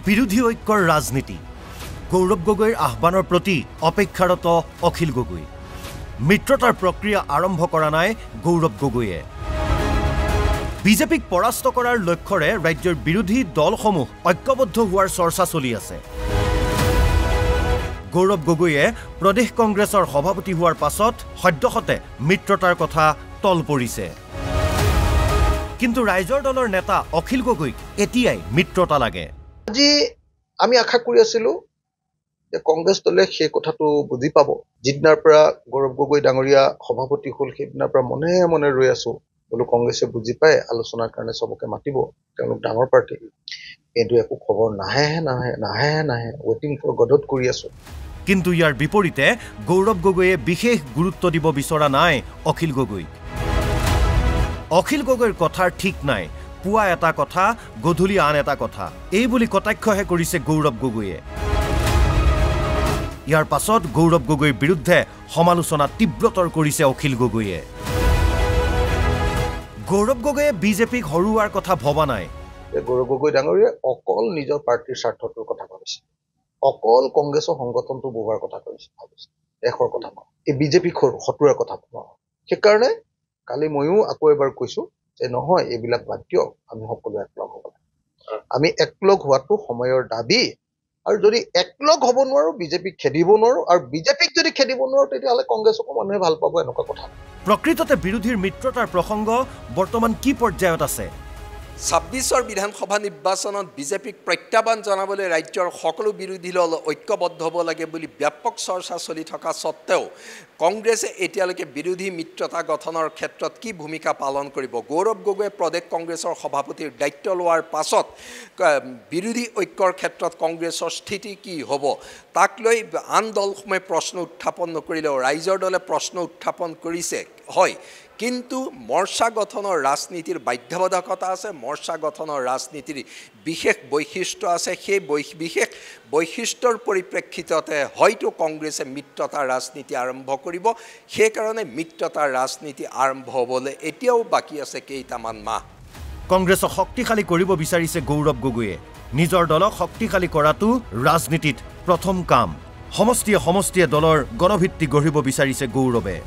বিৰোধী ঐক্যৰ ৰাজনীতি গৌৰৱ গগৈৰ আহ্বানৰ প্ৰতি অপেক্ষাৰত অখিল গগৈ মিত্ৰতাৰ প্ৰক্ৰিয়া আৰম্ভ কৰা নাই গৌৰৱ গগৈয়ে বিজেপিক পৰাস্ত কৰাৰ লক্ষ্যৰে ৰাজ্যৰ বিৰোধী দলসমূহ ঐক্যবদ্ধ হোৱাৰ চৰ্চা চলি আছে গৌৰৱ গগৈয়ে প্ৰদেশ কংগ্ৰেছৰ সভাপতি হোৱাৰ পাছত সদ্যহতে মিত্ৰতাৰ কথা তল পৰিছে কিন্তু ৰাইজৰ দলৰ নেতা অখিল গগৈক এতিয়াই মিত্ৰতা লাগে আজি আমি আশা কৰি আছিলো যে কংগ্ৰেছ দলে সেই কথাটো বুজি পাব যিদিনাৰ পৰা গৌৰৱ গগৈ ডাঙৰীয়া সভাপতি হ'ল সেইদিনাৰ পৰা মনে মনে ৰৈ আছো বোলো কংগ্ৰেছে বুজি পায় আলোচনাৰ কাৰণে সবকে মাতিব তেওঁলোক ডাঙৰ পাৰ্টি কিন্তু একো খবৰ নাহে ৱেটিং ফৰ গডত কৰি আছো কিন্তু ইয়াৰ বিপৰীতে গৌৰৱ গগৈয়ে বিশেষ গুৰুত্ব দিব বিচৰা নাই অখিল গগৈ অখিল গগৈৰ কথাৰ ঠিক নাই পুৱা এটা কথা গধূলি আন এটা কথা এই বুলি কটাক্ষহে কৰিছে গৌৰৱ গগৈয়ে ইয়াৰ পাছত গৌৰৱ গগৈৰ বিৰুদ্ধে সমালোচনা তীব্ৰতৰ কৰিছে অখিল গগৈয়ে গৌৰৱ গগৈয়ে বিজেপিক হৰুৱাৰ কথা ভবা নাই গৌৰৱ গগৈ ডাঙৰীয়া অকল নিজৰ পাৰ্টিৰ স্বাৰ্থটোৰ কথা ভাবিছে অকল কংগ্ৰেছৰ সংগঠনটো বহুৱাৰ কথা ভাবিছে দেশৰ কথা এই বিজেপিক হতুৱাৰ কথা সেইকাৰণে কালি ময়ো আকৌ এবাৰ কৈছো যে নহয় এইবিলাক বাদ দিয়ক আমি সকলোৱে একলগ হ'ব আমি একলগ হোৱাটো সময়ৰ দাবী আৰু যদি একলগ হ'ব নোৱাৰো বিজেপিক খেদিব নোৱাৰো আৰু বিজেপিক যদি খেদিব নোৱাৰো তেতিয়াহ'লে কংগ্ৰেছকো মানুহে ভাল পাব এনেকুৱা কথা প্ৰকৃততে বিৰোধীৰ মিত্ৰতাৰ প্ৰসংগ বৰ্তমান কি পৰ্যায়ত আছে ২৬ৰ বিধানসভা নিৰ্বাচনত বিজেপিক প্ৰত্যাহ্বান জনাবলৈ ৰাজ্যৰ সকলো বিৰোধী দল ঐক্যবদ্ধ হ'ব লাগে বুলি ব্যাপক চৰ্চা চলি থকা সত্ত্বেও কংগ্ৰেছে এতিয়ালৈকে বিৰোধী মিত্ৰতা গঠনৰ ক্ষেত্ৰত কি ভূমিকা পালন কৰিব গৌৰৱ গগৈয়ে প্ৰদেশ কংগ্ৰেছৰ সভাপতিৰ দায়িত্ব লোৱাৰ পাছত বিৰোধী ঐক্যৰ ক্ষেত্ৰত কংগ্ৰেছৰ স্থিতি কি হ'ব তাক লৈ আন দলসমূহে প্ৰশ্ন উত্থাপন নকৰিলেও ৰাইজৰ দলে প্ৰশ্ন উত্থাপন কৰিছে হয় কিন্তু মৰ্চা গঠনৰ ৰাজনীতিৰ বাধ্যবাধকতা আছে মৰ্চা গঠনৰ ৰাজনীতিৰ বিশেষ বৈশিষ্ট্য আছে সেই বিশেষ বৈশিষ্ট্যৰ পৰিপ্ৰেক্ষিততে হয়তো কংগ্ৰেছে মিত্ৰতাৰ ৰাজনীতি আৰম্ভ কৰিব সেইকাৰণে মিত্ৰতাৰ ৰাজনীতি আৰম্ভ হ'বলৈ এতিয়াও বাকী আছে কেইটামান মাহ কংগ্ৰেছক শক্তিশালী কৰিব বিচাৰিছে গৌৰৱ গগৈয়ে নিজৰ দলক শক্তিশালী কৰাটো ৰাজনীতিত প্ৰথম কাম সমষ্টিয়ে দলৰ গণভিত্তি গঢ়িব বিচাৰিছে গৌৰৱে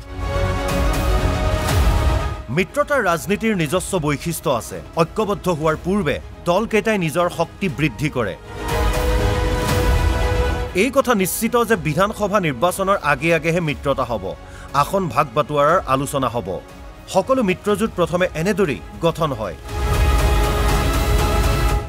মিত্ৰতাৰ ৰাজনীতিৰ নিজস্ব বৈশিষ্ট্য আছে ঐক্যবদ্ধ হোৱাৰ পূৰ্বে দলকেইটাই নিজৰ শক্তি বৃদ্ধি কৰে এই কথা নিশ্চিত যে বিধানসভা নিৰ্বাচনৰ আগেহে মিত্ৰতা হ'ব আসন ভাগ বাটোৱাৰাৰ আলোচনা হ'ব সকলো মিত্ৰজোঁট প্ৰথমে এনেদৰেই গঠন হয়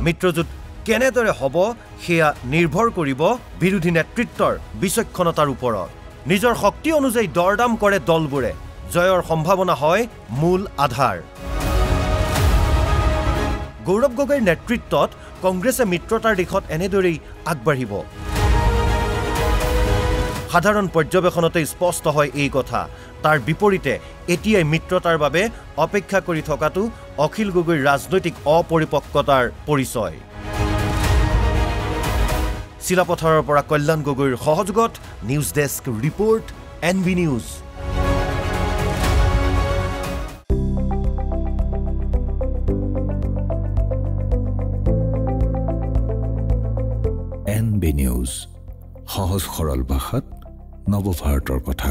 মিত্ৰজোঁট কেনেদৰে হ'ব সেয়া নিৰ্ভৰ কৰিব বিৰোধী নেতৃত্বৰ বিচক্ষণতাৰ ওপৰত নিজৰ শক্তি অনুযায়ী দৰদাম কৰে দলবোৰে জয়ৰ সম্ভাৱনা হয় মূল আধাৰ গৌৰৱ গগৈৰ নেতৃত্বত কংগ্ৰেছে মিত্ৰতাৰ দিশত এনেদৰেই আগবাঢ়িব সাধাৰণ পৰ্যবেক্ষণতে স্পষ্ট হয় এই কথা তাৰ বিপৰীতে এতিয়াই মিত্ৰতাৰ বাবে অপেক্ষা কৰি থকাটো অখিল গগৈৰ ৰাজনৈতিক অপৰিপক্কতাৰ পৰিচয় চিলাপথাৰৰ পৰা কল্যাণ গগৈৰ সহযোগত news desk report NB news NB news সহজ সৰল ভাষাত নৱভাৰতৰ কথা